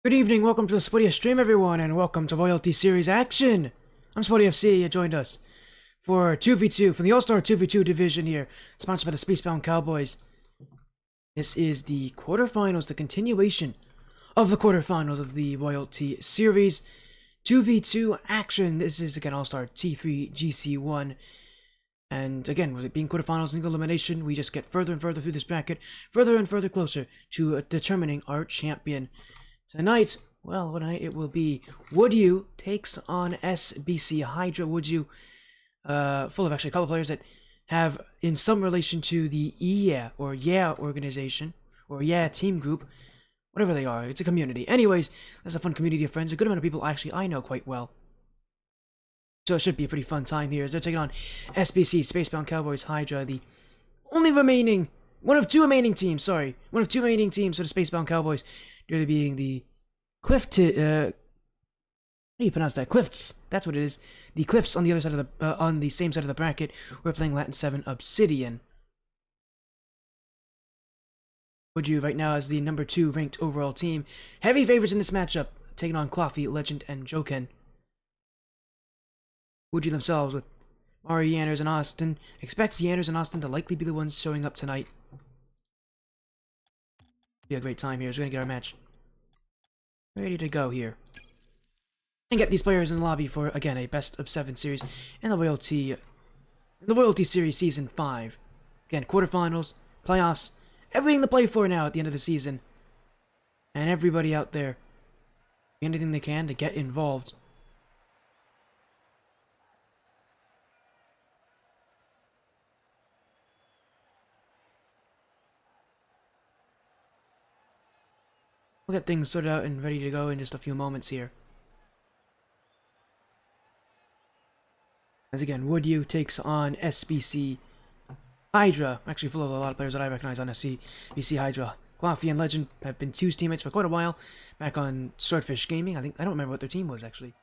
Good evening, welcome to the Spotty stream everyone, and welcome to Loyalty Series Action! I'm Spotty FC, you joined us for 2v2, for the All-Star 2v2 division here, sponsored by the Spacebound Cowboys. This is the quarterfinals, the continuation of the quarterfinals of the Loyalty Series 2v2 Action. This is, again, All-Star T3 GC1. And again, with it being quarterfinals, single elimination, we just get further and further through this bracket, further and further closer to determining our champion. Tonight, well, what night it will be, Would You takes on SBC Hydra. Would You, full of actually a couple players that have in some relation to the Yeah organization, or Yeah team group, whatever they are, it's a community. Anyways, that's a fun community of friends, a good amount of people actually I know quite well. So it should be a pretty fun time here as they're taking on SBC, Spacebound Cowboys Hydra, the only remaining, one of two remaining teams for the Spacebound Cowboys, due to being the how do you pronounce that? Cliffs. That's what it is. The Cliffs on the other side of the, on the same side of the bracket. We're playing Latin 7 Obsidian. Would You right now as the number 2 ranked overall team. Heavy favorites in this matchup, taking on Coffee, Legend, and Joken. Would You themselves with Mari, Yanners, and Austin. Expects Yanners and Austin to likely be the ones showing up tonight. Be a great time here. So we're gonna get our match ready to go here. And get these players in the lobby for, again, a best of 7 series in the Loyalty Series Season 5. Again, quarterfinals, playoffs, everything to play for now at the end of the season. And everybody out there, do anything they can to get involved. We'll get things sorted out and ready to go in just a few moments here. As again, Would You takes on SBC Hydra. Actually full of a lot of players that I recognize on SBC Hydra. Coffee and Legend have been 2's teammates for quite a while. Back on Swordfish Gaming. I don't remember what their team was actually.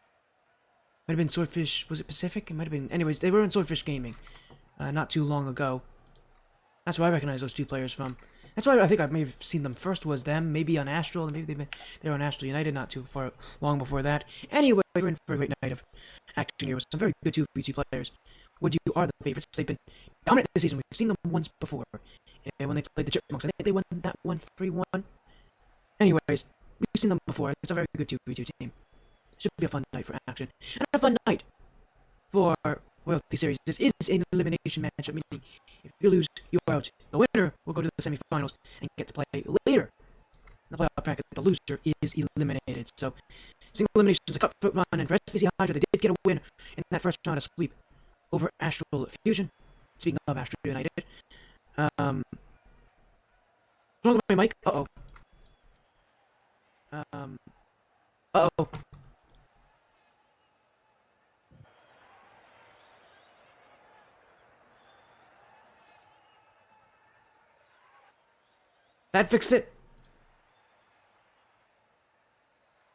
Might have been Swordfish, was it Pacific? It might have been, anyways, they were in Swordfish Gaming. Not too long ago. That's where I recognize those 2 players from. That's why I think I may have seen them first was them, maybe on Astral, and maybe they were on Astral United not too long before that. Anyway, we're in for a great night of action here with some very good 2v2 players. Would You are the favorites. They've been dominant this season. We've seen them once before. And when they played the Chipmunks, I think they won that one 3-1. Anyways, we've seen them before. It's a very good 2v2 team. Should be a fun night for action. And a fun night for Loyalty Series. This is an elimination matchup, meaning if you lose, you're out. The winner will go to the semifinals and get to play later. In the playoff bracket, the loser is eliminated. So, single elimination is a cutthroat run, and for SBC Hydra, they did get a win in that first round of sweep over Astral Fusion. Speaking of Astral United, what's wrong with my mic? Uh-oh. Uh-oh. That fixed it.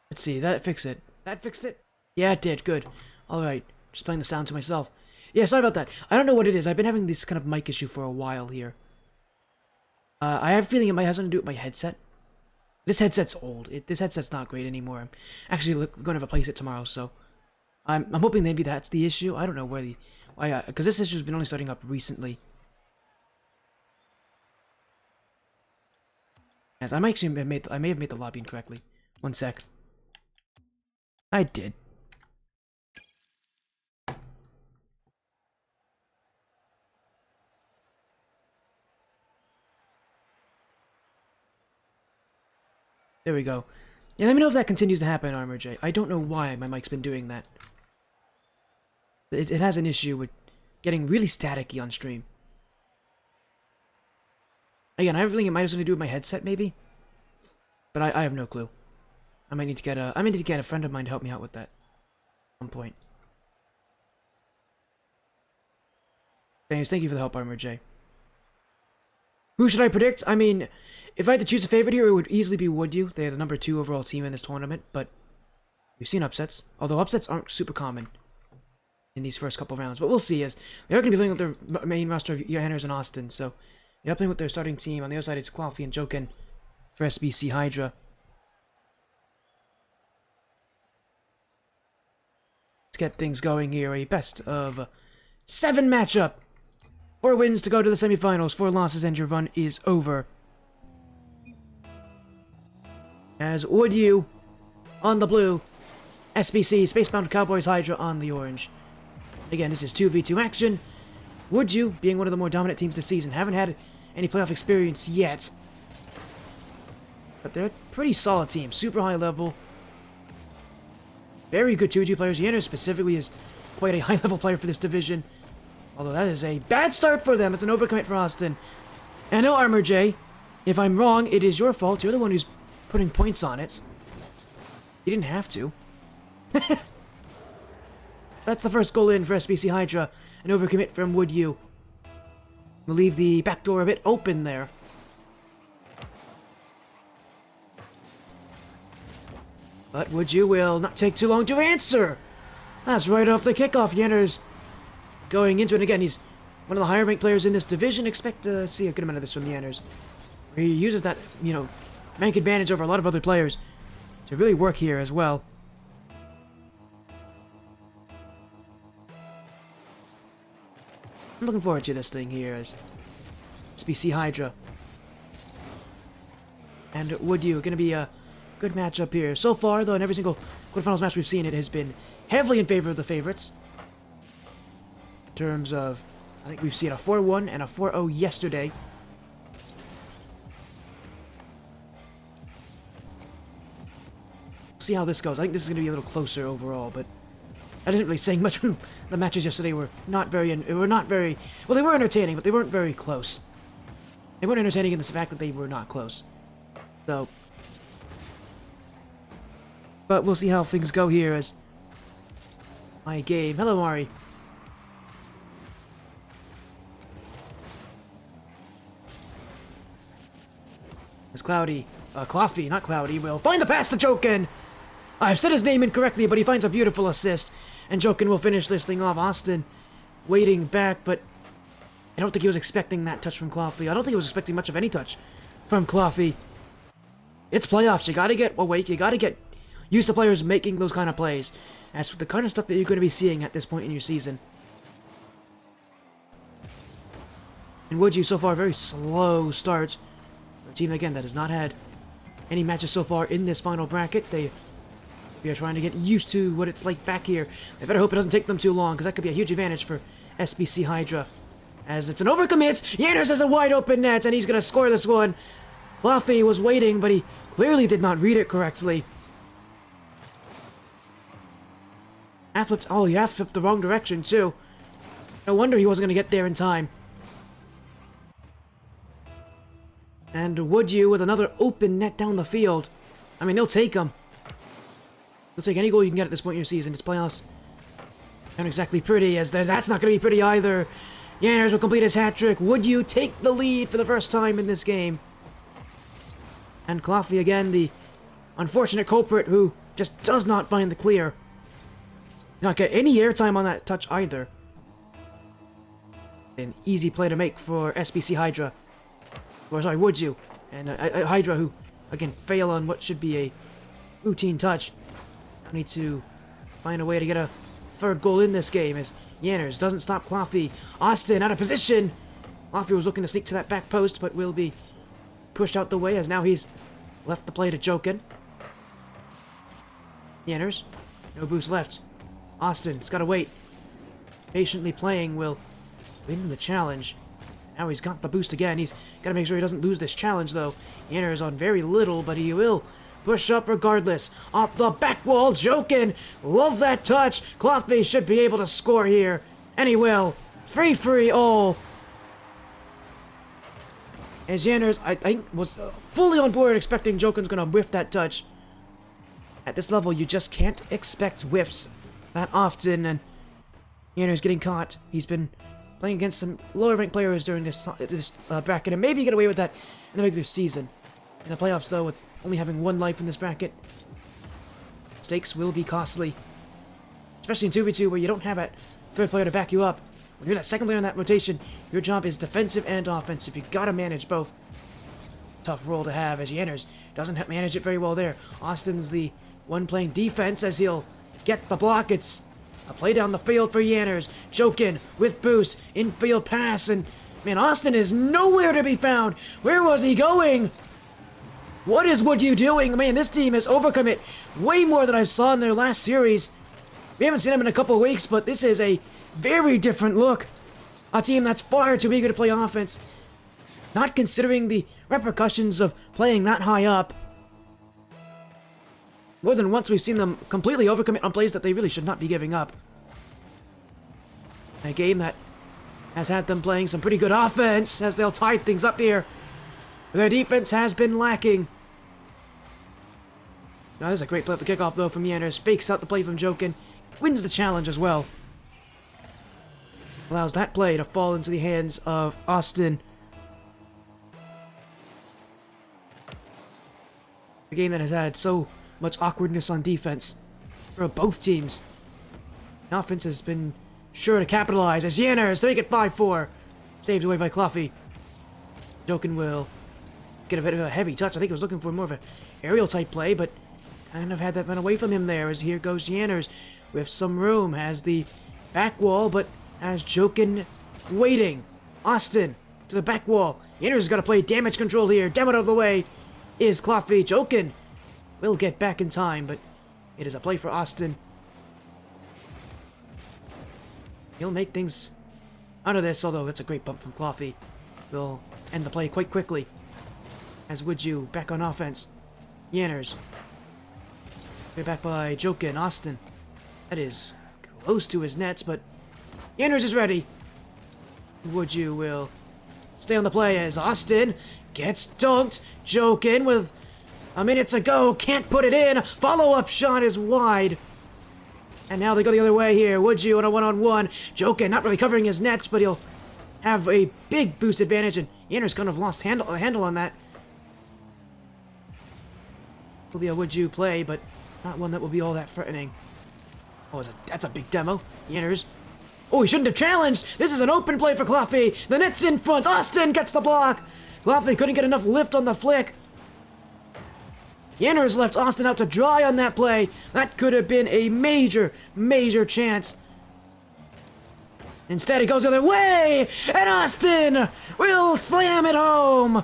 Let's see, that fixed it. That fixed it? Yeah, it did. Good. Alright. Just playing the sound to myself. Yeah, sorry about that. I don't know what it is. I've been having this kind of mic issue for a while here. I have a feeling it might have something to do with my headset. This headset's old. This headset's not great anymore. I'm actually going to replace it tomorrow, so... I'm hoping maybe that's the issue. I don't know why, because this issue's been only starting up recently. Yes, I may have made the lobby incorrectly. One sec. I did. There we go. Yeah, let me know if that continues to happen, Armor J. I don't know why my mic's been doing that. It has an issue with getting really staticky on stream. Again, I have a feeling it might have something to do with my headset, maybe. But I have no clue. I might need to get a friend of mine to help me out with that at some point. Anyways, thank you for the help, Armor J. Who should I predict? I mean, if I had to choose a favorite here, it would easily be Would You. They're the number 2 overall team in this tournament, but we've seen upsets. Although upsets aren't super common in these first couple rounds. But we'll see, as they are going to be playing with their main roster of Yanners and Austin, so they're playing with their starting team. On the other side, it's Coffee and Joken for SBC Hydra. Let's get things going here. A best of 7 matchup. 4 wins to go to the semifinals, 4 losses, and your run is over. As Would You on the blue, SBC Spacebound Cowboys Hydra on the orange. Again, this is 2v2 action. Would You, being one of the more dominant teams this season, haven't had any playoff experience yet. But they're a pretty solid team, super high level. Very good 2v2 players. Yenner specifically is quite a high level player for this division. Although that is a bad start for them. It's an overcommit for Austin. And no Armor J. If I'm wrong, it is your fault. You're the one who's putting points on it. You didn't have to. That's the first goal in for SBC Hydra. An overcommit from Would You. We'll leave the back door a bit open there. But Would You will not take too long to answer. That's right off the kickoff. Yenner's going into it again. He's one of the higher ranked players in this division. Expect to see a good amount of this from Yenners. Where he uses that, rank advantage over a lot of other players to really work here as well. I'm looking forward to this thing here as SBC Hydra and Would You. Going to be a good matchup here. So far, though, in every single quarterfinals match we've seen, it has been heavily in favor of the favorites. In terms of, I think we've seen a 4-1 and a 4-0 yesterday. See how this goes. I think this is going to be a little closer overall, but I didn't really say much when the matches yesterday were not very, well, they were entertaining, but they weren't very close. They weren't entertaining in the fact that they were not close. So, but we'll see how things go here as my game. Hello, Mari. As Cloudy, not Cloudy, will find the pass to Jokin. I've said his name incorrectly, but he finds a beautiful assist. And Jokin will finish this thing off. Austin waiting back, but I don't think he was expecting that touch from Cloudy. I don't think he was expecting much of any touch from Cloudy. It's playoffs. You gotta get awake. You gotta get used to players making those kind of plays. That's the kind of stuff that you're going to be seeing at this point in your season. And Would You, so far, very slow start. A team, again, that has not had any matches so far in this final bracket. We are trying to get used to what it's like back here. I better hope it doesn't take them too long, because that could be a huge advantage for SBC Hydra. As it's an overcommit, Yanners has a wide open net, and he's going to score this one. Fluffy was waiting, but he clearly did not read it correctly. Oh, he flipped the wrong direction, too. No wonder he wasn't going to get there in time. And Would You with another open net down the field. I mean, they'll take him. They'll take any goal you can get at this point in your season. It's playoffs. Not exactly pretty, as that's not going to be pretty either. Yanners will complete his hat-trick. Would You take the lead for the first time in this game. And Cloudy again, the unfortunate culprit who just does not find the clear. Not get any airtime on that touch either. An easy play to make for SBC Hydra. Or sorry, Would You. And Hydra who, again, fail on what should be a routine touch. I need to find a way to get a third goal in this game as Yanners doesn't stop Cloudy. Austin out of position. Cloudy was looking to sneak to that back post, but will be pushed out the way as now he's left the play to Jokin. Yanners, no boost left. Austin's got to wait. Patiently playing will win the challenge. Now he's got the boost again. He's got to make sure he doesn't lose this challenge, though. Yanners on very little, but he will push up regardless. Off the back wall, Jokin. Love that touch. Cloudy should be able to score here. And he will. Free all. As Yanners, I think, was fully on board expecting Jokin's going to whiff that touch. At this level, you just can't expect whiffs that often, and Yanners getting caught. He's been playing against some lower-ranked players during this bracket, and maybe get away with that in the regular season. In the playoffs, though, with only having one life in this bracket, stakes will be costly. Especially in 2v2, where you don't have that third player to back you up. When you're that second player in that rotation, your job is defensive and offensive. You've got to manage both. Tough role to have, as Yanners doesn't manage it very well there. Austin's the one playing defense, as he'll get the block. It's A play down the field for Yanners. Jokin with boost. Infield pass. And, man, Austin is nowhere to be found. Where was he going? What is Woodue doing? Man, this team has overcommit way more than I saw in their last series. We haven't seen them in a couple of weeks, but this is a very different look. A team that's far too eager to play offense. Not considering the repercussions of playing that high up. More than once we've seen them completely overcommit on plays that they really should not be giving up. A game that has had them playing some pretty good offense as they'll tie things up here. Their defense has been lacking. Now this is a great play at the kickoff though from Yanners. Fakes out the play from Jokin. Wins the challenge as well. Allows that play to fall into the hands of Austin. A game that has had so much awkwardness on defense for both teams. The offense has been sure to capitalize as Yanners to make it 5-4. Saved away by Cloughy. Jokin will get a bit of a heavy touch. I think he was looking for more of an aerial type play, but kind of had that run away from him there as here goes Yanners with some room. Has the back wall, but has Jokin waiting. Austin to the back wall. Yanners has got to play damage control here. Damn it out of the way is Cloughy. Jokin will get back in time, but it is a play for Austin. He'll make things out of this, although it's a great bump from Cloughy. Will end the play quite quickly. As Woodue back on offense. Yanners. Way back by Jokin. Austin. That is close to his nets, but Yanners is ready. Woodue will stay on the play as Austin gets dunked. Jokin with a minute to go. Can't put it in. Follow-up shot is wide. And now they go the other way here. Woodue on a one-on-one. Jokin not really covering his nets, but he'll have a big boost advantage. And Yanners kind of lost a handle on that. Will be a Woodue play, but not one that will be all that threatening. Oh, that's a big demo. Yanners. Oh, he shouldn't have challenged. This is an open play for Cloughy. The net's in front. Austin gets the block. Cloughy couldn't get enough lift on the flick. Yanners left Austin out to dry on that play. That could have been a major, major chance. Instead, it goes the other way, and Austin will slam it home.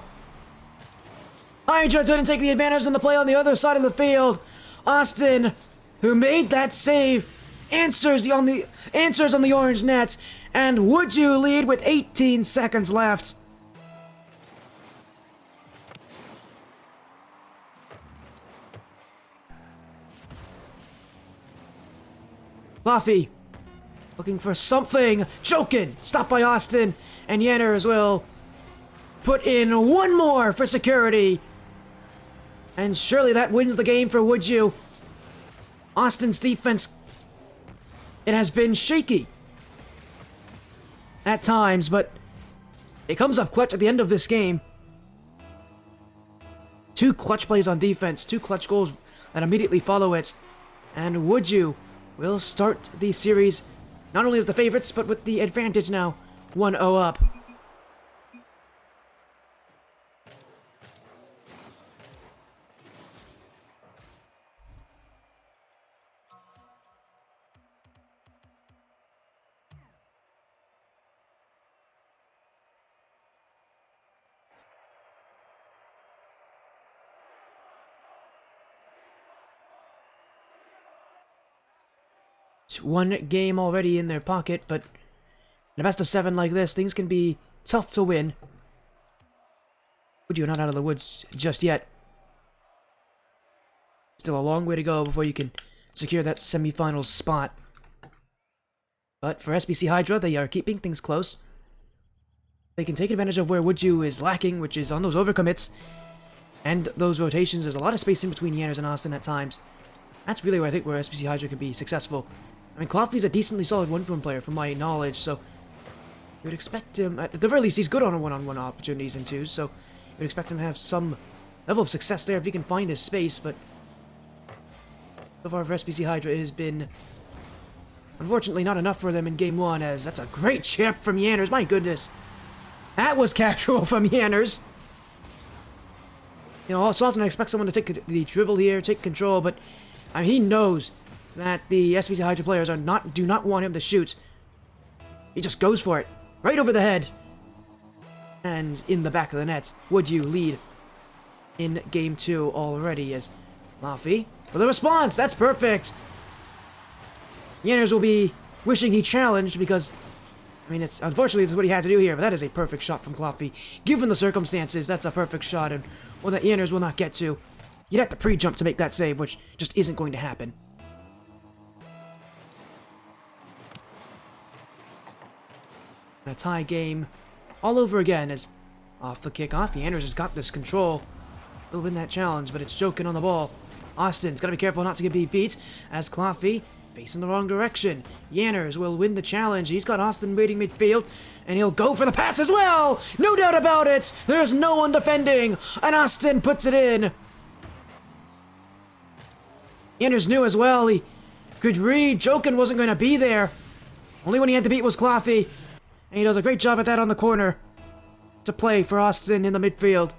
Hydra didn't take the advantage on the play on the other side of the field. Austin, who made that save, answers on the orange net, and Woodue lead with 18 seconds left. Cloughy looking for something. Jokin stopped by Austin, and Yanners will put in one more for security. And surely that wins the game for Woodue. Austin's defense, it has been shaky at times, but it comes up clutch at the end of this game. 2 clutch plays on defense, 2 clutch goals that immediately follow it. And Woodue will start the series not only as the favorites, but with the advantage now, 1-0 up. One game already in their pocket, but in a best of 7 like this, things can be tough to win. Woodue not out of the woods just yet. Still a long way to go before you can secure that semifinals spot. But for SBC Hydra, they are keeping things close. They can take advantage of where Woodue is lacking, which is on those overcommits and those rotations. There's a lot of space in between Yanners and Austin at times. That's really where I think where SBC Hydra can be successful. I mean, Cloughie's a decently solid one-to-one player from my knowledge, so you would expect him, at the very least, he's good on one-on-one opportunities and twos, so you would expect him to have some level of success there if he can find his space, but so far for SBC Hydra, it has been, unfortunately, not enough for them in Game 1, as that's a great chip from Yanners, my goodness. That was casual from Yanners. You know, so often I expect someone to take the dribble here, take control, but I mean, he knows that the SBC Hydra players do not want him to shoot. He just goes for it. Right over the head. And in the back of the net. Would you lead in game 2 already as Laffy for the response? That's perfect. Yanners will be wishing he challenged because, I mean, it's unfortunately this is what he had to do here, but that is a perfect shot from Laffy. Given the circumstances, that's a perfect shot, and one that Yanners will not get to. You'd have to pre-jump to make that save, which just isn't going to happen. A tie game all over again as off the kickoff. Yanners has got this control. He'll win that challenge, but it's joking on the ball. Austin's got to be careful not to get beat as Laffy facing the wrong direction. Yanners will win the challenge. He's got Austin waiting midfield, and he'll go for the pass as well! No doubt about it! There's no one defending, and Austin puts it in. Yanners knew as well. He could read Jokin wasn't going to be there. Only one he had to beat was Laffy. And he does a great job at that on the corner to play for Austin in the midfield.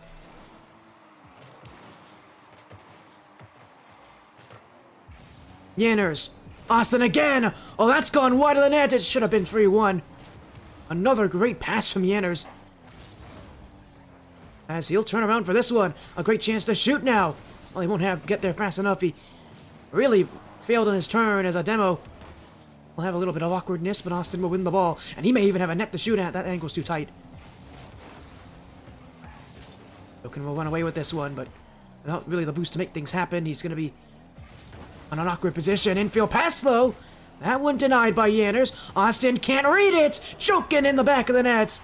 Yanners. Austin again! Oh, that's gone wide of the net. It should have been 3-1. Another great pass from Yanners. As he'll turn around for this one. A great chance to shoot now. Well, he won't get there fast enough. He really failed on his turn as a demo. We'll have a little bit of awkwardness, but Austin will win the ball. And he may even have a net to shoot at. That angle's too tight. Jokin will run away with this one, but without really the boost to make things happen, he's going to be on an awkward position. Infield pass, though. That one denied by Yanners. Austin can't read it. Jokin in the back of the net.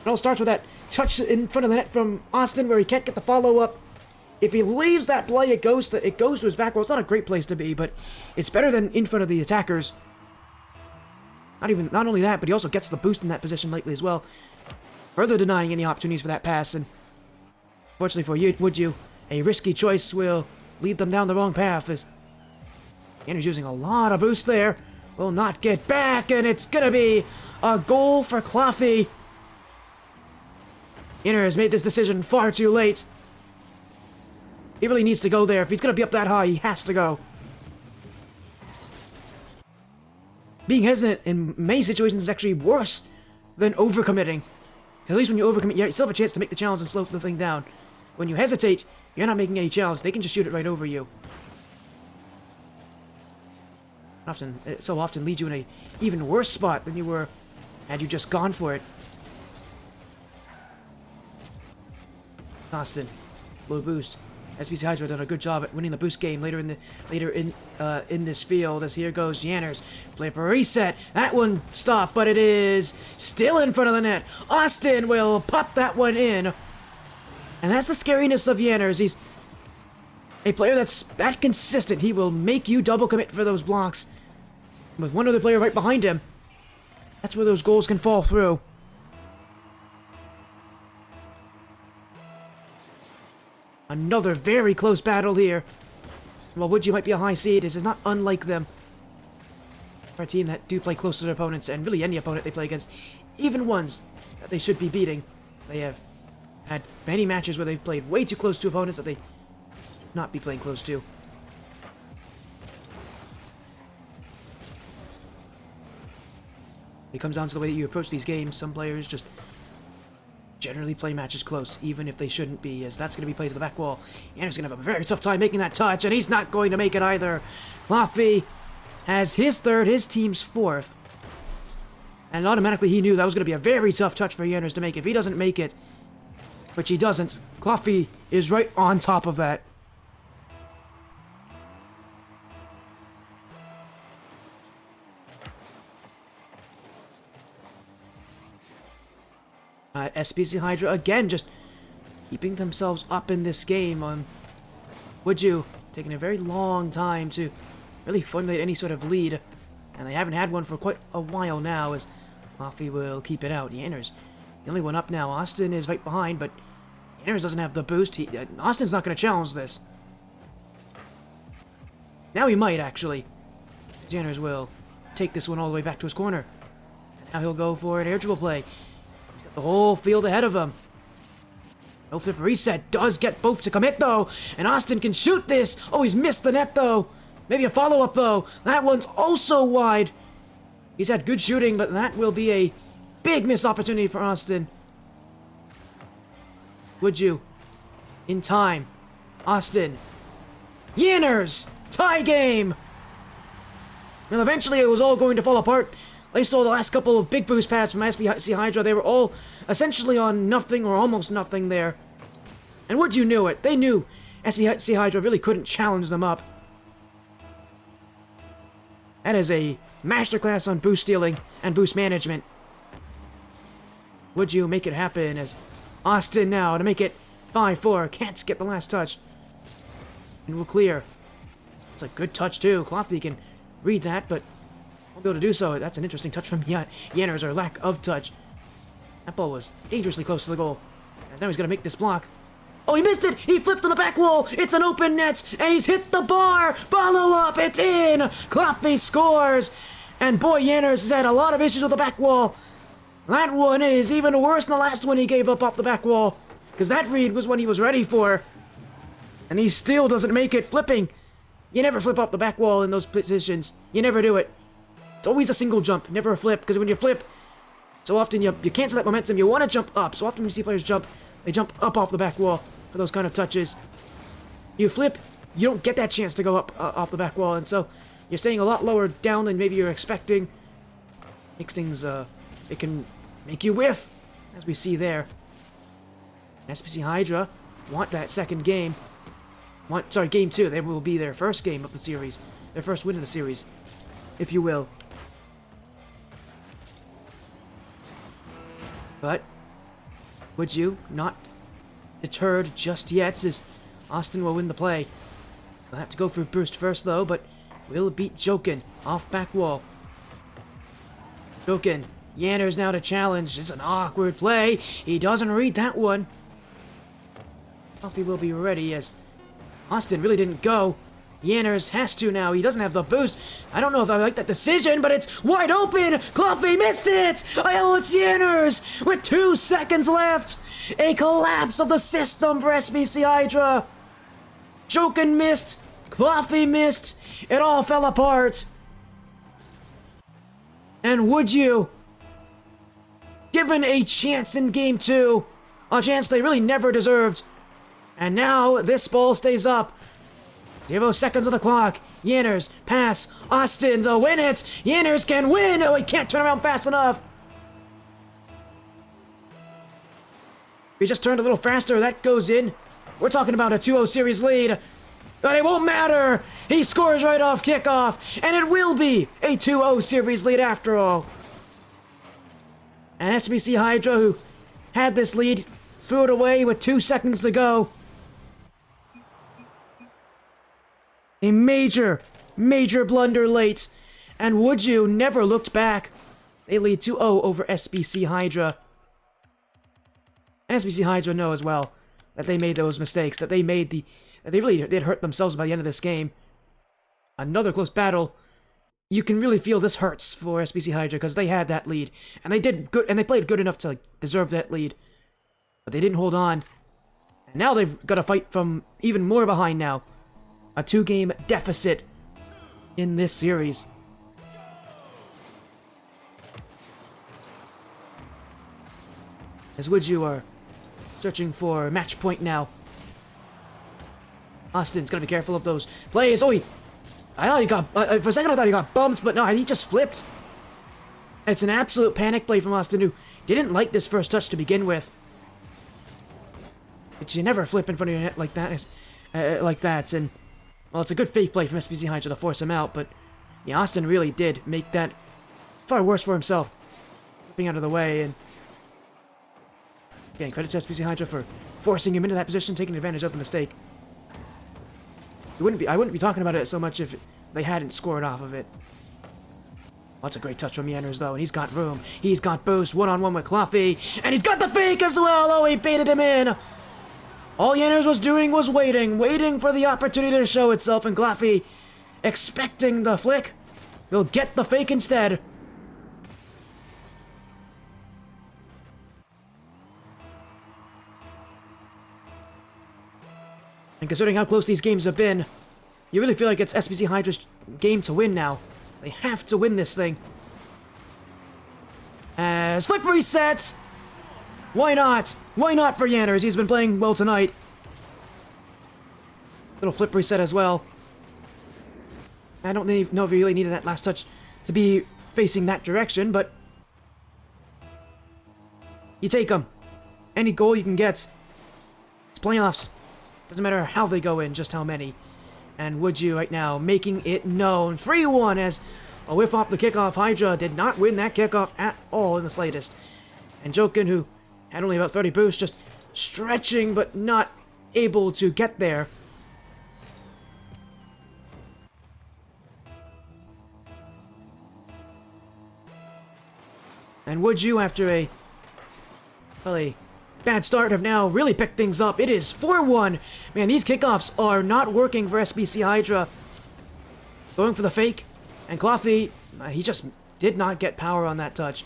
It all starts with that touch in front of the net from Austin where he can't get the follow-up. If he leaves that play, it goes to his back. Well, it's not a great place to be, but it's better than in front of the attackers. Not only that, but he also gets the boost in that position lately as well, further denying any opportunities for that pass. And fortunately for you, a risky choice will lead them down the wrong path. As Yanners using a lot of boost there, will not get back, and it's gonna be a goal for Laffy. Yanners has made this decision far too late. He really needs to go there. If he's going to be up that high, he has to go. Being hesitant in many situations is actually worse than overcommitting. At least when you overcommit, you still have a chance to make the challenge and slow the thing down. When you hesitate, you're not making any challenge. They can just shoot it right over you. It so often leads you in an even worse spot than you were had you just gone for it. Austin, low boost. SBC Hydra done a good job at winning the boost game later in this field. As here goes Yanners, flipper reset. That one stopped, but it is still in front of the net. Austin will pop that one in, and that's the scariness of Yanners. He's a player that's that consistent. He will make you double commit for those blocks. With one other player right behind him, that's where those goals can fall through. Another very close battle here. While Woodju might be a high seed, this is not unlike them. For a team that do play close to their opponents, and really any opponent they play against, even ones that they should be beating. They have had many matches where they've played way too close to opponents that they should not be playing close to. It comes down to the way that you approach these games. Some players just generally play matches close, even if they shouldn't be, as that's going to be played to the back wall. Yanners going to have a very tough time making that touch, and he's not going to make it either. Laffy has his third, his team's fourth. And automatically he knew that was going to be a very tough touch for Yanners to make. If he doesn't make it, which he doesn't, Laffy is right on top of that. SBC Hydra again just keeping themselves up in this game. Woodju taking a very long time to really formulate any sort of lead, and they haven't had one for quite a while now, as Laffy will keep it out. Yanners, the only one up now. Austin is right behind, but Yanners doesn't have the boost. Austin's not going to challenge this. Now he might, actually. Yanners will take this one all the way back to his corner. Now he'll go for an air dribble play. The whole field ahead of him. No flip reset does get both to commit, though. And Austin can shoot this. Oh, he's missed the net, though. Maybe a follow-up, though. That one's also wide. He's had good shooting, but that will be a big missed opportunity for Austin. Would you? In time. Austin. Yinners! Tie game! Well, eventually it was all going to fall apart. They saw the last couple of big boost pads from SBC Hydra. They were all essentially on nothing or almost nothing there. And would you knew it. They knew SBC Hydra really couldn't challenge them up. That is a masterclass on boost stealing and boost management. Would you make it happen as Austin now to make it 5-4. Can't get the last touch. And we'll clear. It's a good touch too. Cloughy can read that, but won't be able to do so. That's an interesting touch from Yinners, or lack of touch. That ball was dangerously close to the goal. And now he's going to make this block. Oh, he missed it! He flipped on the back wall! It's an open net! And he's hit the bar! Follow up! It's in! Cloughy scores! And boy, Yinners has had a lot of issues with the back wall. That one is even worse than the last one he gave up off the back wall. Because that read was one he was ready for. And he still doesn't make it. Flipping. You never flip off the back wall in those positions. You never do it. It's always a single jump, never a flip. Because when you flip, so often you cancel that momentum. You want to jump up. So often when you see players jump, they jump up off the back wall for those kind of touches. You flip, you don't get that chance to go up off the back wall. And so you're staying a lot lower down than maybe you're expecting. Makes things, it can make you whiff, as we see there. SBC Hydra want that second game. Game 2. They will be their first game of the series. Their first win of the series, if you will. But would you? Not deterred just yet, as Austin will win the play. We'll have to go for boost first, though, but will beat Jokin off back wall. Jokin. Yinners now to challenge. It's an awkward play. He doesn't read that one. Cloughy will be ready as Austin really didn't go. Yinners has to now. He doesn't have the boost. I don't know if I like that decision, but it's wide open. Cloughy missed it. Oh, it's Yinners with 2 seconds left. A collapse of the system for SBC Hydra. Jokin missed. Cloughy missed. It all fell apart. And would you? Given a chance in Game 2. A chance they really never deserved. And now this ball stays up. 0 seconds of the clock. Yinners, pass. Austin to win it. Yinners can win. Oh, he can't turn around fast enough. If he just turned a little faster, that goes in. We're talking about a 2-0 series lead. But it won't matter. He scores right off kickoff. And it will be a 2-0 series lead after all. And SBC Hydra, who had this lead, threw it away with 2 seconds to go. A major, major blunder late. And would you never looked back. They lead 2-0 over SBC Hydra. And SBC Hydra know as well that they made those mistakes, that they really did hurt themselves by the end of this game. Another close battle. You can really feel this hurts for SBC Hydra because they had that lead. And they did good, and they played good enough to deserve that lead. But they didn't hold on. And now they've got to fight from even more behind now. A 2-game deficit in this series. As Woodju are searching for match point now. Austin's gonna be careful of those plays. Oh, I thought he got, for a second I thought he got bumped, but no, he just flipped. It's an absolute panic play from Austin, who didn't like this first touch to begin with. But you never flip in front of your net like that, and, well, it's a good fake play from SBC Hydra to force him out, but yeah, Austin really did make that far worse for himself. Flipping out of the way, and again, credit to SBC Hydra for forcing him into that position, taking advantage of the mistake. I wouldn't be talking about it so much if they hadn't scored off of it. Well, that's a great touch from Yinners, though, and he's got room. He's got boost, one-on-one with Cloughy, and he's got the fake as well! Oh, he baited him in! All Yinners was doing was waiting for the opportunity to show itself, and Cloughy, expecting the flick, will get the fake instead. considering how close these games have been, you really feel like it's SBC Hydra's game to win now. They have to win this thing. As flip reset! Why not? Why not for Yanners? He's been playing well tonight. Little flip reset as well. I don't know if he really needed that last touch to be facing that direction, but you take them. Any goal you can get. It's playoffs. Doesn't matter how they go in, just how many. And would you right now making it known. 3-1 as a whiff off the kickoff. Hydra did not win that kickoff at all in the slightest. And Jokin, who had only about 30 boosts, just stretching but not able to get there. And would you, after a bad start, have now really picked things up? It is 4-1. Man, these kickoffs are not working for SBC Hydra. Going for the fake. And Cloughy, he just did not get power on that touch.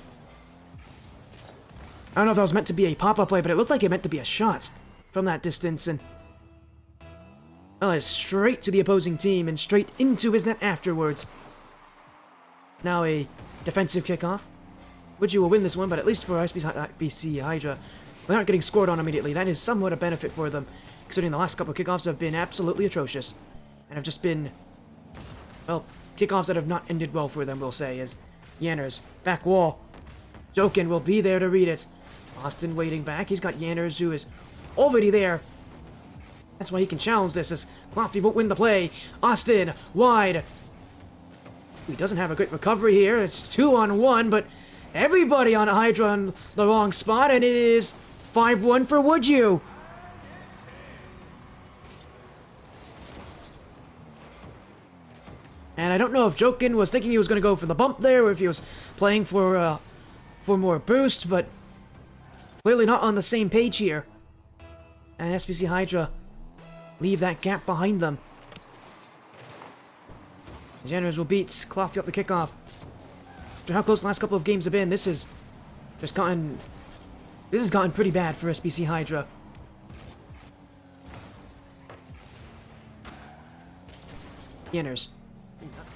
I don't know if that was meant to be a pop-up play, but it looked like it meant to be a shot from that distance. And well, it's straight to the opposing team and straight into his net afterwards. Now a defensive kickoff. Would you will win this one, but at least for SBC Hydra, they aren't getting scored on immediately. That is somewhat a benefit for them, considering the last couple of kickoffs have been absolutely atrocious. And have just been, well, kickoffs that have not ended well for them, we'll say, as Yanners, back wall. Jokin will be there to read it. Austin waiting back. He's got Yanners, who is already there. That's why he can challenge this, as Cloughy won't win the play. Austin, wide. He doesn't have a great recovery here. It's 2-on-1, but everybody on Hydra on the wrong spot, and it is 5-1 for Would You. And I don't know if Jokin was thinking he was going to go for the bump there, or if he was playing for more boost, but clearly not on the same page here. And SBC Hydra leave that gap behind them. Jenners will beat Cloughy up the kickoff. After how close the last couple of games have been, this has gotten pretty bad for SBC Hydra. Yanners.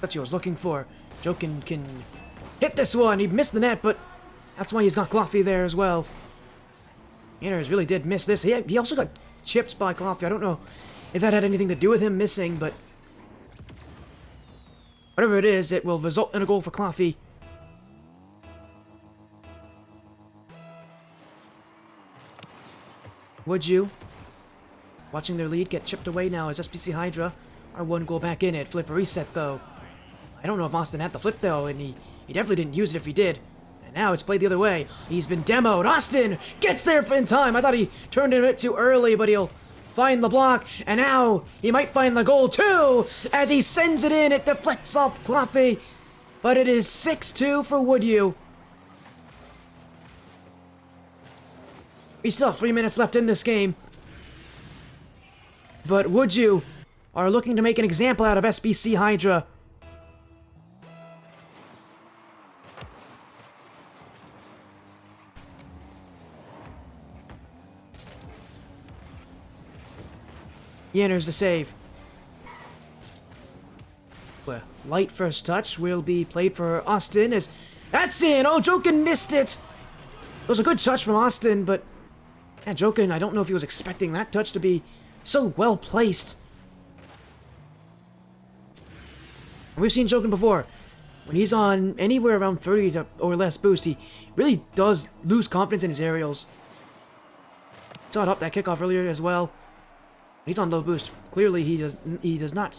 That's what he was looking for. Jokin can hit this one. He missed the net, but that's why he's got Cloughy there as well. Yanners really did miss this. He also got chipped by Cloughy. I don't know if that had anything to do with him missing, but whatever it is, it will result in a goal for Cloughy. Would you? Watching their lead get chipped away now as SBC Hydra are one goal back in it. Flip reset, though. I don't know if Austin had the flip, though, and he definitely didn't use it if he did. And now it's played the other way. He's been demoed. Austin gets there in time. I thought he turned it a bit too early, but he'll find the block. And now he might find the goal, too, as he sends it in. It deflects off Cloughy. But it is 6-2 for Would You. We still have 3 minutes left in this game. But Would You are looking to make an example out of SBC Hydra. Yanners the save. Well, light first touch will be played for Austin as that's in. Oh, Jokin missed it. It was a good touch from Austin, but yeah, Jokin, I don't know if he was expecting that touch to be so well placed. And we've seen Jokin before. When he's on anywhere around 30 or less boost, he really does lose confidence in his aerials. Saw it up that kickoff earlier as well. He's on low boost. Clearly, he does not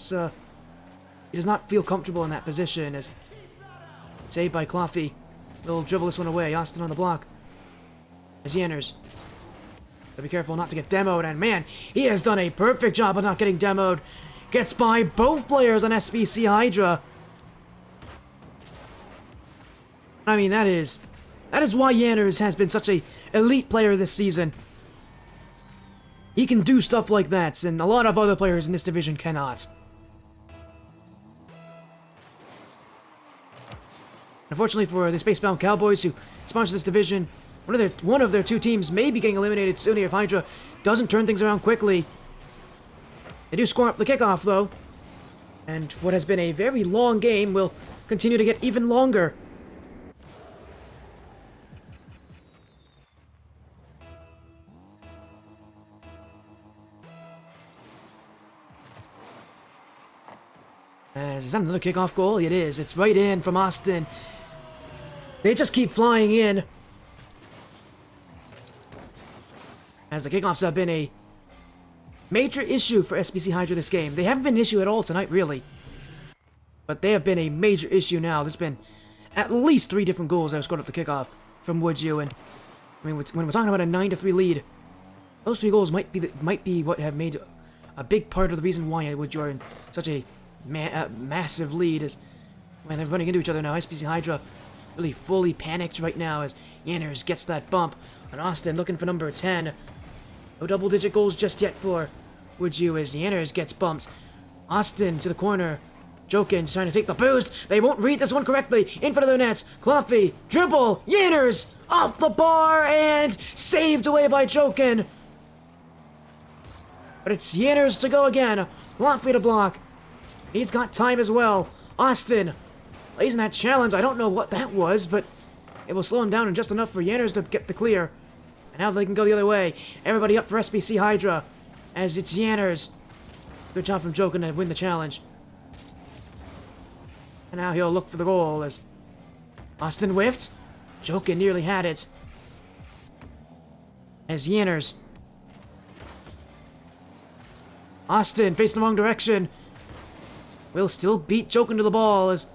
feel comfortable in that position. As saved by Cloughy, he'll dribble this one away. Austin on the block. As Yanners. So be careful not to get demoed. And man, he has done a perfect job of not getting demoed. Gets by both players on SBC Hydra. I mean, that is why Yanners has been such a elite player this season. He can do stuff like that, and a lot of other players in this division cannot. Unfortunately for the Spacebound Cowboys, who sponsor this division, one of their two teams may be getting eliminated soon if Hydra doesn't turn things around quickly. They do score up the kickoff, though. And what has been a very long game will continue to get even longer. Is that another kickoff goal? It is. It's right in from Austin. They just keep flying in. As the kickoffs have been a major issue for SBC Hydra this game. They haven't been an issue at all tonight, really. But they have been a major issue now. There's been at least 3 different goals that have scored up the kickoff from Woodju. And I mean, when we're talking about a 9-3 lead, those 3 goals might be what have made a big part of the reason why Woodju are in such a massive lead. Is when they're running into each other now. SBC Hydra really fully panicked right now as Yanners gets that bump. And Austin looking for number 10. No double-digit goals just yet for Woodju as Yanners gets bumped. Austin to the corner. Jokin trying to take the boost. They won't read this one correctly. In front of their nets. Cluffy. Dribble. Yanners off the bar and saved away by Jokin. But it's Yanners to go again. Cluffy to block. He's got time as well. Austin lays in that challenge. I don't know what that was, but it will slow him down and just enough for Yanners to get the clear. And now they can go the other way. Everybody up for SBC Hydra as it's Yanners. Good job from Jokin to win the challenge. And now he'll look for the goal as Austin whiffed. Jokin nearly had it. As Yanners. Austin facing the wrong direction. Will still beat Jokin to the ball as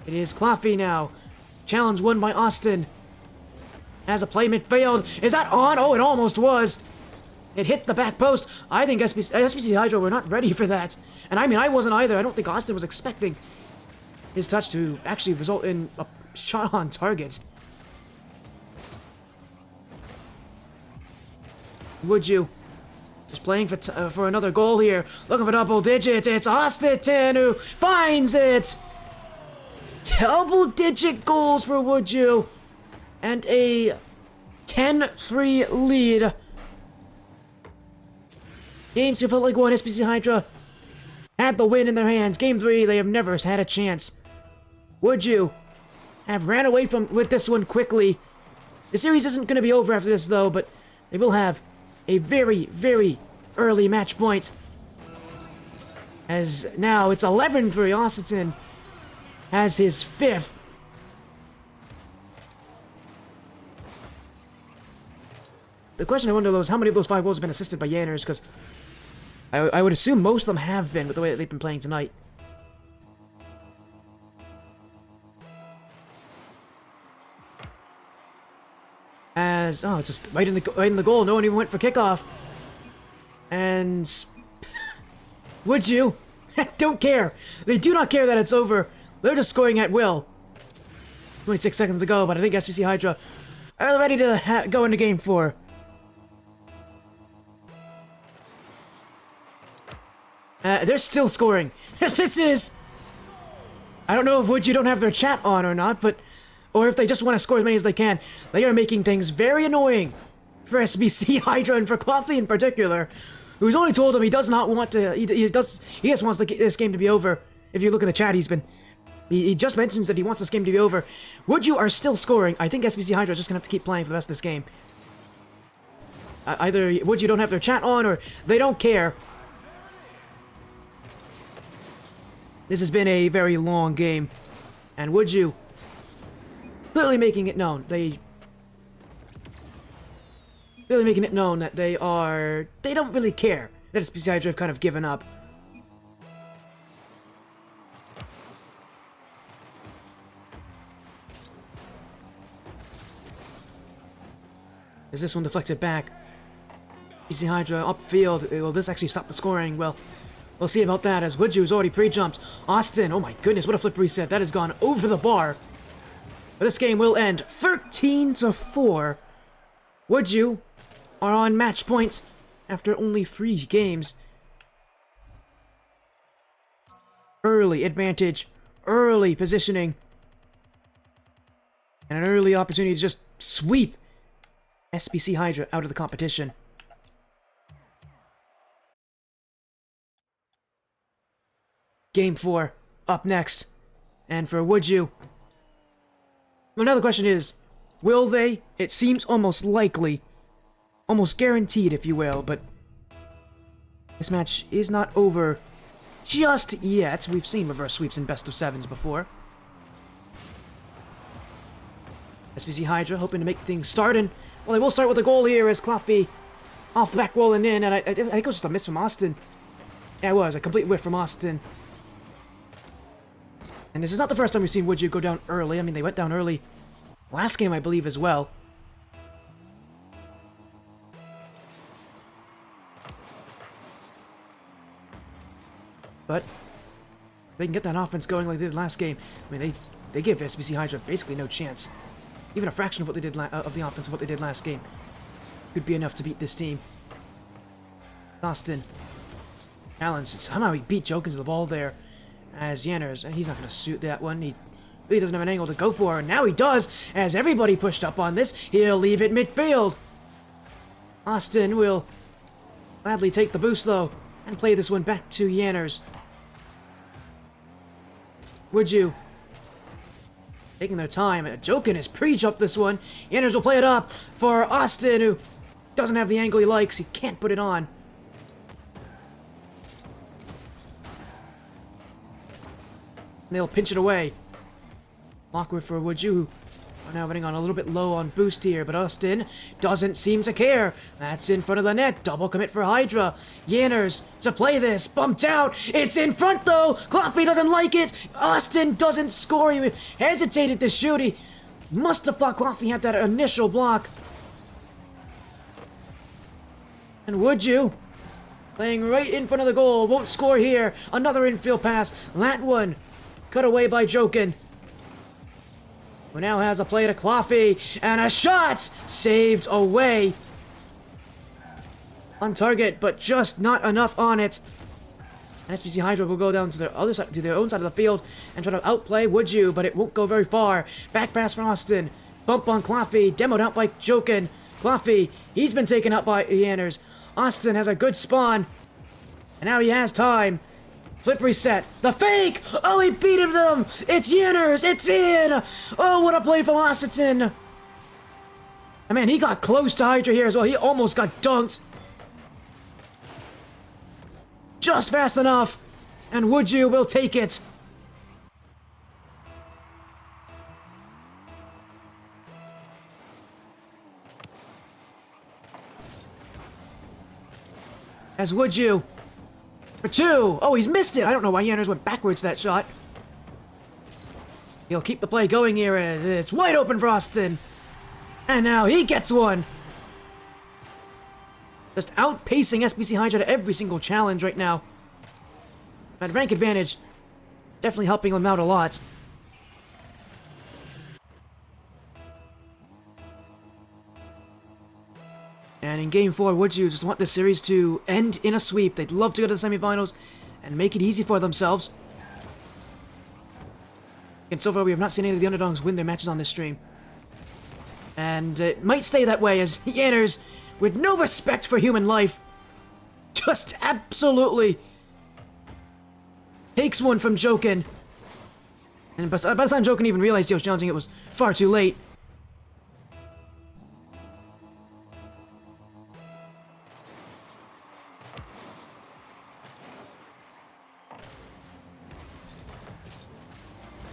it is Cluffy now. Challenge won by Austin. As a playmate failed. Is that on? Oh, it almost was. It hit the back post. I think SBC Hydra were not ready for that. And I mean, I wasn't either. I don't think Austin was expecting his touch to actually result in a shot on target. Woodju just playing for another goal here. Looking for double digits. It's Austin who finds it. Double-digit goals for Woodju. And a 10-3 lead. Game 2 felt like one. SBC Hydra had the win in their hands. Game 3, they have never had a chance. Woodju have ran away with this one quickly. The series isn't going to be over after this, though, but they will have a very, very early match point. As now it's 11-3. Austin has his 5th. The question I wonder, though, is how many of those 5 goals have been assisted by Yanners, because I would assume most of them have been with the way that they've been playing tonight. As, oh, it's just right in the goal. No one even went for kickoff. And Woodju don't care. They do not care that it's over. They're just scoring at will. 26 seconds to go, but I think SBC Hydra are ready to go into game 4. They're still scoring. This is... I don't know if Woodju don't have their chat on or not, but... Or if they just want to score as many as they can. They are making things very annoying for SBC Hydra and for Cluffy in particular, who's only told him he does not want to... He just wants this game to be over. If you look at the chat, he just mentions that he wants this game to be over. Woodju are still scoring. I think SBC Hydra is just going to have to keep playing for the rest of this game. Either Woodju don't have their chat on or they don't care. This has been a very long game. And Woodju clearly making it known. Clearly making it known that they don't really care that SBC Hydra have kind of given up. Is this one deflected back? SBC Hydra upfield. Will this actually stop the scoring? Well, we'll see about that as Woodju's already pre-jumped. Austin, oh my goodness, what a flip reset. That has gone over the bar. But this game will end 13-4. Woodju are on match point after only 3 games. Early advantage, early positioning, and an early opportunity to just sweep SBC Hydra out of the competition. Game 4 up next. And for would you? Well, now the question is, will they? It seems almost likely. Almost guaranteed, if you will, but this match is not over just yet. We've seen reverse sweeps in best of 7s before. SBC Hydra hoping to make things starting. Well, they will start with a goal here as Cluffy off the back wall and in, and I think it was just a miss from Austin. Yeah, it was a complete whiff from Austin. And this is not the first time we've seen Would You go down early. I mean, they went down early last game, I believe, as well. But they can get that offense going like they did last game. I mean, they give SBC Hydra basically no chance. Even a fraction of what they did of the offense of what they did last game could be enough to beat this team. Austin Allen, somehow he beat Jokin to the ball there as Yanners, and he's not going to shoot that one. He really doesn't have an angle to go for, and now he does, as everybody pushed up on this. He'll leave it midfield. Austin will gladly take the boost, though, and play this one back to Yanners. Would you? Taking their time. Jokin has pre-jumped this one. Yanners will play it up for Austin, who doesn't have the angle he likes. He can't put it on. They'll pinch it away. Awkward for Would You, who are now running on a little bit low on boost here, but Austin doesn't seem to care. That's in front of the net. Double commit for Hydra. Yanners to play this. Bumped out. It's in front, though. Cluffy doesn't like it. Austin doesn't score. He hesitated to shoot. He must have thought Cluffy had that initial block. And Would You, playing right in front of the goal, won't score here. Another infield pass. That one cut away by Jokin, who now has a play to Cluffy, and a shot saved away. On target, but just not enough on it. And SBC Hydra will go down to their other side, to their own side of the field, and try to outplay Would You, but it won't go very far. Back pass from Austin. Bump on Cluffy, demoed out by Jokin. Cluffy, he's been taken out by Yanners. Austin has a good spawn, and now he has time. Flip reset. The fake! Oh, he beat him them! It's Yanners! It's in! Oh, what a play from Austin! And man, he got close to Hydra here as well. He almost got dunked. Just fast enough. And Would You will take it. As Would You for 2. Oh, he's missed it. I don't know why Yanners went backwards that shot. He'll keep the play going here as it's wide open for Austin. And now he gets one. Just outpacing SBC Hydra to every single challenge right now. That rank advantage definitely helping them out a lot. And in Game 4, Would You just want this series to end in a sweep? They'd love to go to the semifinals and make it easy for themselves. And so far, we have not seen any of the underdogs win their matches on this stream. And it might stay that way as Yanners, with no respect for human life, just absolutely takes one from Jokin. And by the time Jokin even realized he was challenging, it was far too late.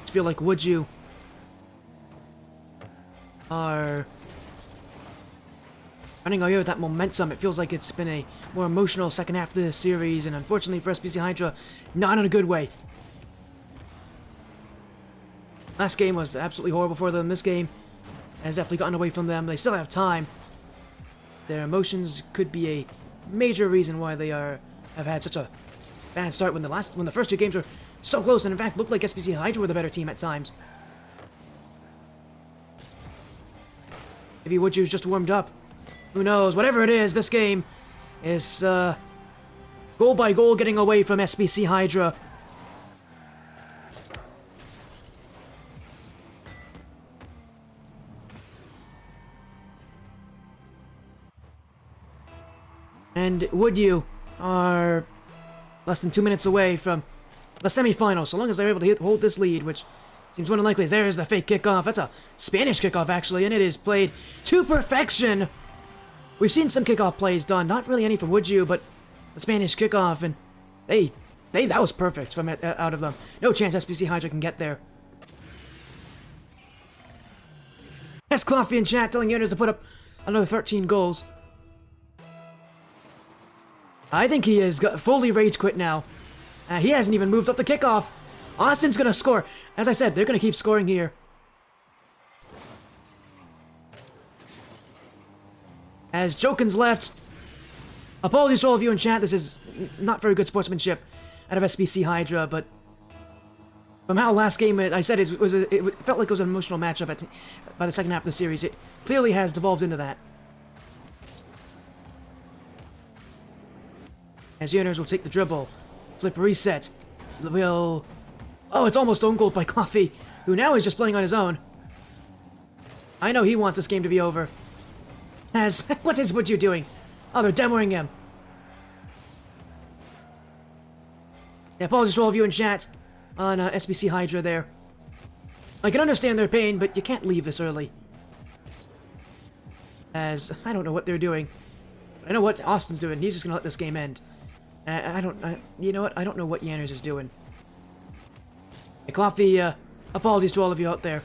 Feel like Would You are running away with that momentum. It feels like it's been a more emotional second half of this series, and unfortunately for SBC Hydra, not in a good way. Last game was absolutely horrible for them. This game has definitely gotten away from them. They still have time. Their emotions could be a major reason why they have had such a bad start when the first 2 games were so close, and in fact looked like SBC Hydra were the better team at times. Maybe Would You's just warmed up. Who knows? Whatever it is, this game is goal by goal getting away from SBC Hydra. And Would You are less than 2 minutes away from the semifinals, so long as they're able to hold this lead, which seems more than likely. There's the fake kickoff. That's a Spanish kickoff, actually, and it is played to perfection. We've seen some kickoff plays done, not really any from Woodju, but the Spanish kickoff, and that was perfect from out of them. No chance SBC Hydra can get there. That's Coffee in chat telling Yerners to put up another 13 goals. I think he has fully rage quit now. He hasn't even moved up the kickoff. Austin's gonna score. As I said, they're gonna keep scoring here. As Jokin's left. Apologies to all of you in chat. This is not very good sportsmanship out of SBC Hydra, but from how last game I said it felt like it was an emotional matchup by the second half of the series. It clearly has devolved into that. As Yerners will take the dribble, flip reset, will... Oh, it's almost own goal by Coffee, who now is just playing on his own. I know he wants this game to be over. As... What is Woodju doing? Oh, they're demoing him. Yeah, apologies to all of you in chat on SBC Hydra there. I can understand their pain, but you can't leave this early. As... I don't know what they're doing. I know what Austin's doing. He's just gonna let this game end. You know what? I don't know what Yanners is doing. Hey, Coffee, apologies to all of you out there.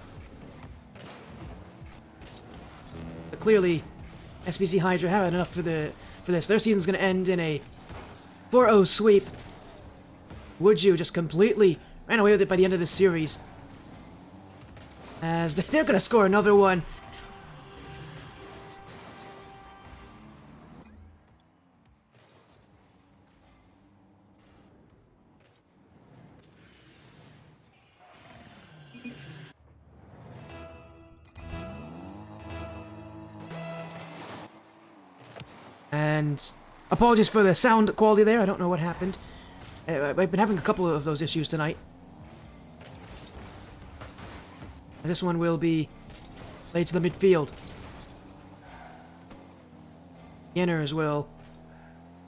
But clearly, SBC Hydra have enough for this. Their season's gonna end in a 4-0 sweep. Woodju just completely ran away with it by the end of this series. As they're gonna score another one. And apologies for the sound quality there. I don't know what happened. I've been having a couple of those issues tonight. This one will be played to the midfield. Yenners will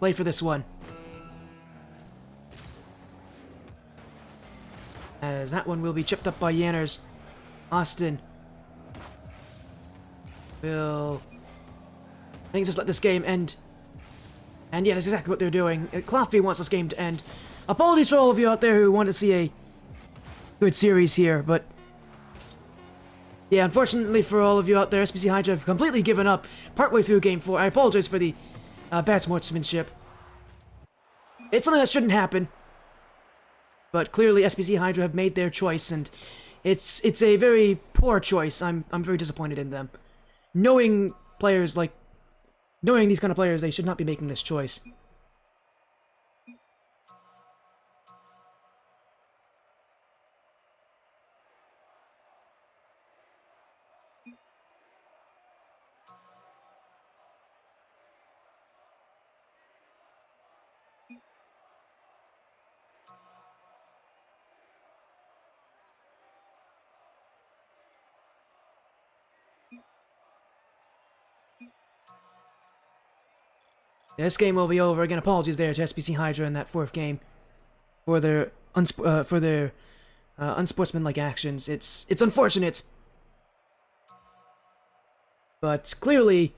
play for this one. As that one will be chipped up by Yenners. Austin will... I think just let this game end. And yeah, that's exactly what they're doing. Coffee wants this game to end. Apologies for all of you out there who want to see a good series here, but... Yeah, unfortunately for all of you out there, SBC Hydra have completely given up partway through Game 4. I apologize for the bad sportsmanship. It's something that shouldn't happen. But clearly SBC Hydra have made their choice, and it's a very poor choice. I'm very disappointed in them. Knowing these kind of players, they should not be making this choice. This game will be over. Again, apologies there to SBC Hydra in that fourth game for their unsportsmanlike actions. It's unfortunate, but clearly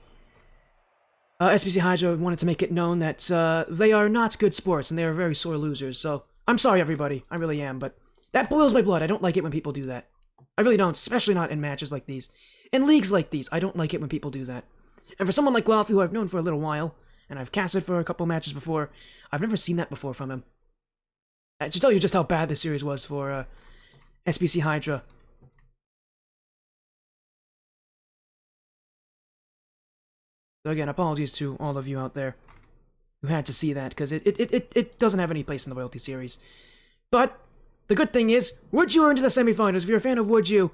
SBC Hydra wanted to make it known that they are not good sports and they are very sore losers. So I'm sorry, everybody. I really am, but that boils my blood. I don't like it when people do that. I really don't, especially not in matches like these, in leagues like these. I don't like it when people do that. And for someone like Laffy, who I've known for a little while, and I've casted for a couple matches before, I've never seen that before from him. That should tell you just how bad this series was for SBC Hydra. So again, apologies to all of you out there who had to see that, because it doesn't have any place in the Royalty Series. But the good thing is, Woodju are into the semifinals. If you're a fan of Woodju,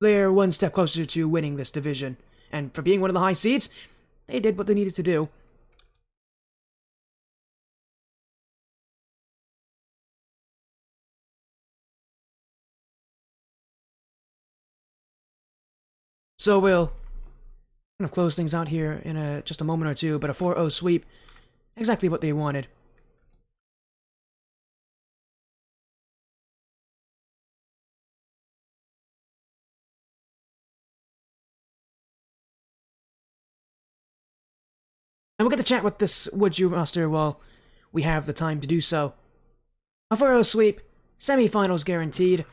they're one step closer to winning this division. And for being one of the high seeds, they did what they needed to do. So we'll kind of close things out here in just a moment or two, but a 4-0 sweep, exactly what they wanted. we'll get to chat with this Would You roster while we have the time to do so. A 4-0 sweep, semifinals guaranteed.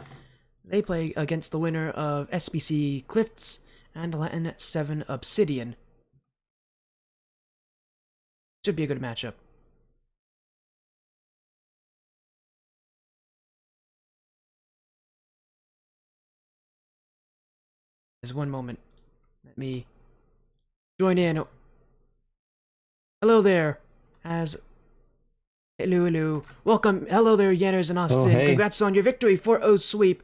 They play against the winner of SBC Cliffs and Latin 7 Obsidian. Should be a good matchup. There's one moment. Let me join in. Hello there. Hello. Welcome. Hello there, Yanners and Austin. Oh, hey. Congrats on your victory, 4-0 sweep.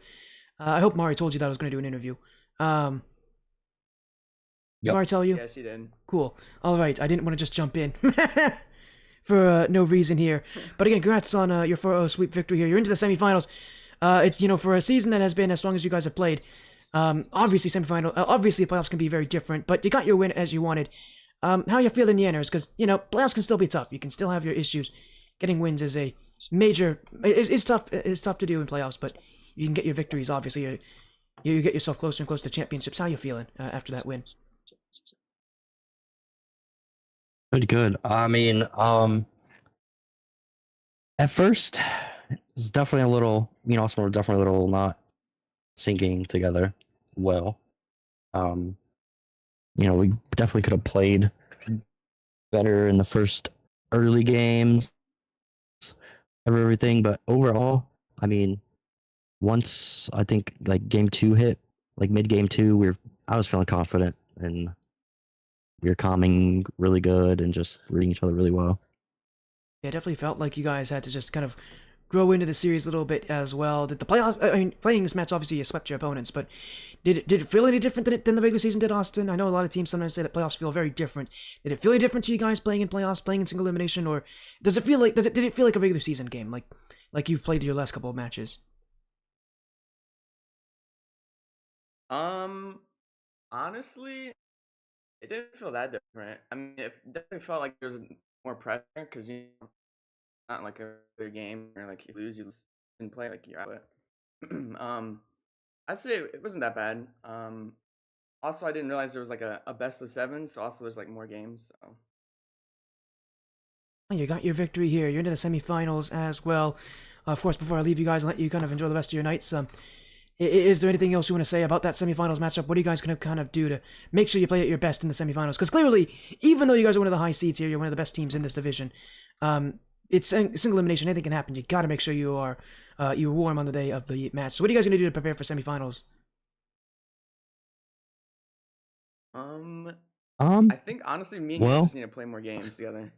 I hope Mari told you that I was going to do an interview. Did Mari tell you? Yeah, she did. Cool. All right. I didn't want to just jump in for no reason here. But again, congrats on your 4-0 sweep victory here. You're into the semifinals. It's, for a season that has been as long as you guys have played, obviously obviously playoffs can be very different, but you got your win as you wanted. How are you feeling, Yanners? Because, playoffs can still be tough. You can still have your issues. Getting wins is a major, is tough. It's tough to do in playoffs, but you can get your victories, obviously. You get yourself closer and closer to championships. How are you feeling after that win? Good. I mean, at first, it's definitely a little, also we're definitely a little not syncing together well. We definitely could have played better in the first early games of everything, but overall, I mean, once I think like game 2 hit, like mid game 2, I was feeling confident and we were calming really good and just reading each other really well. Yeah, it definitely felt like you guys had to just kind of grow into the series a little bit as well. Did the playoffs? I mean, playing this match, obviously you swept your opponents, but did it feel any different than the regular season did, Austin? I know a lot of teams sometimes say that playoffs feel very different. Did it feel any different to you guys playing in playoffs, playing in single elimination, or did it feel like a regular season game, like you've played your last couple of matches? Honestly, it didn't feel that different. I mean, it definitely felt like there was more pressure because not like a other game or like you lose and play like you're out of it. I'd say it wasn't that bad. Also, I didn't realize there was like a best of 7, so also there's like more games. So. You got your victory here. You're into the semifinals as well. Of course, before I leave you guys and let you kind of enjoy the rest of your nights, is there anything else you want to say about that semifinals matchup? What are you guys going to kind of do to make sure you play at your best in the semifinals? Because clearly, even though you guys are one of the high seeds here, you're one of the best teams in this division. It's single elimination. Anything can happen. You got to make sure you're warm on the day of the match. So what are you guys going to do to prepare for semifinals? I think honestly, me and you Well, just need to play more games together.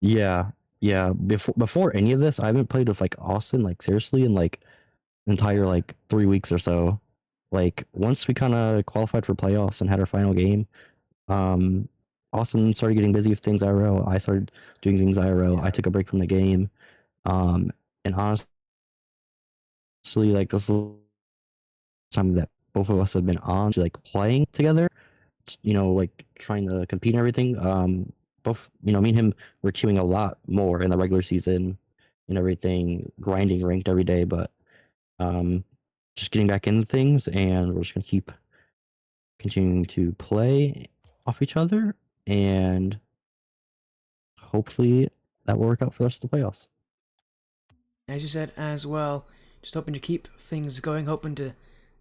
yeah, yeah. Before any of this, I haven't played with like Austin, like seriously, in like entire like 3 weeks or so. Like once we kind of qualified for playoffs and had our final game, Austin started getting busy with things IRL. I started doing things IRL. Yeah. I took a break from the game, and honestly, like this is something that both of us have been on, like playing together. Like trying to compete and everything. Both, me and him were queuing a lot more in the regular season and everything, grinding ranked every day, but just getting back into things, and we're just gonna keep continuing to play off each other, and hopefully that will work out for the rest of the playoffs. As you said as well, just hoping to keep things going, hoping to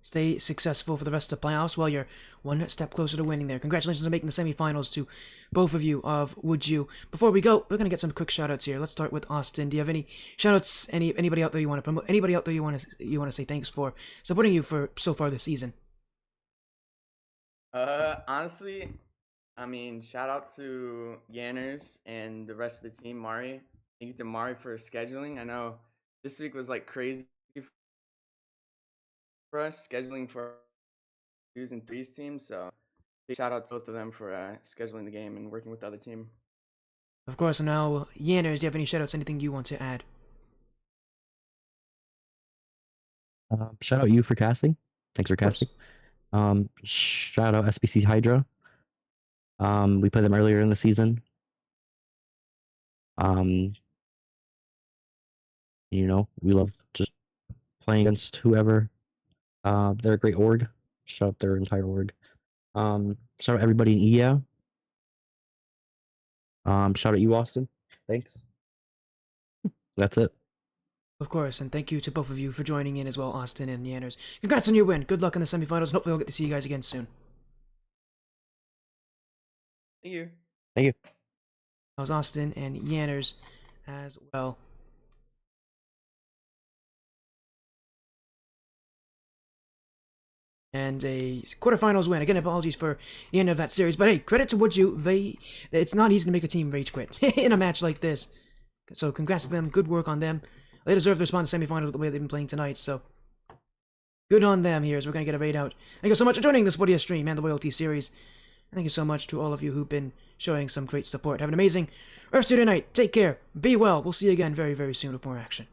stay successful for the rest of the playoffs. Well, you're one step closer to winning there. Congratulations on making the semifinals to both of you of Would You. Before we go, we're going to get some quick shoutouts here. Let's start with Austin. Do you have any shoutouts, anybody out there you want to promote, anybody out there you want to say thanks for supporting you for so far this season? Honestly, I mean, shout out to Yanners and the rest of the team, Mari. Thank you to Mari for scheduling. I know this week was like crazy for us scheduling for 2s and 3s teams. So big shout out to both of them for scheduling the game and working with the other team. Of course, and now, Yanners, do you have any shoutouts, anything you want to add? Shout out you for casting. Thanks for Of course. casting. Shout out SBC Hydra. We played them earlier in the season. Um, we love just playing against whoever. They're a great org. Shout out their entire org. Shout out everybody in EA. Shout out you, Austin. Thanks. That's it. Of course, and thank you to both of you for joining in as well, Austin and Yanners. Congrats on your win. Good luck in the semifinals, and hopefully I'll get to see you guys again soon. Thank you. Thank you. That was Austin and Yanners as well. And a quarterfinals win. Again, apologies for the end of that series, but hey, credit to Woodju. It's not easy to make a team rage quit in a match like this. So congrats to them. Good work on them. They deserve to respond to semifinals the way they've been playing tonight. So good on them here. So we're gonna get a raid out. Thank you so much for joining this What stream and the Loyalty series. And thank you so much to all of you who've been showing some great support. Have an amazing rest of your night. Take care. Be well. We'll see you again very, very soon with more action.